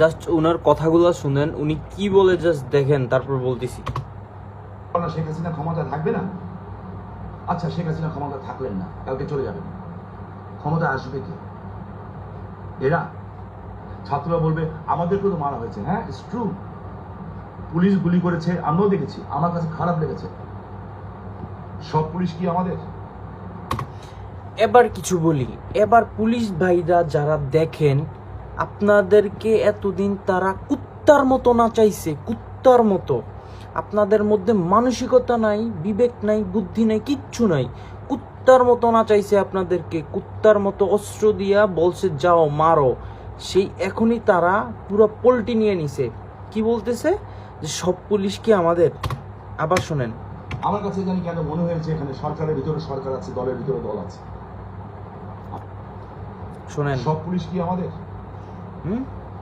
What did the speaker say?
Just ওনার কথাগুলো শুনেন, উনি কি বলে জাস্ট দেখেন, তারপর বলতেছি। শেখ হাসিনা ক্ষমতা থাকবে না? আচ্ছা, শেখ হাসিনা ক্ষমতা থাকলেন না, কালকে চলে যাবেন, ক্ষমতা আসবে কে? এরা। ছাত্ররা বলবে আমাদেরকেও তো মারা হয়েছে। হ্যাঁ, ইটস ট্রু, পুলিশ গুলি করেছে, আমরাও দেখেছি, আমার কাছে খারাপ লেগেছে। সব পুলিশ কি আমাদের? এবার কিছু বলি, এবার পুলিশ ভাইরা যারা দেখেন আপনাদেরকে এতদিন তারা কুত্তার মতো নাচাইছে, কুত্তার মতো। আপনাদের মধ্যে মানসিকতা নাই, বিবেক নাই, বুদ্ধি নাই, কিচ্ছু নাই। কুত্তার মতো নাচাইছে আপনাদেরকে, কুত্তার মতো অস্ত্র দিয়া বলছে যাও মারো। সেই এখনই তারা পুরো পল্টি নিয়ে নিছে। কি বলতেছে যে সব পুলিশ কি আমাদের? আবার শোনেন। আমার কাছে জানি কেন মনে হয়েছে এখানে সরকারের ভিতরে সরকার আছে, দলের ভিতরে দল আছে। শোনেন, সব পুলিশ কি আমাদের? হুম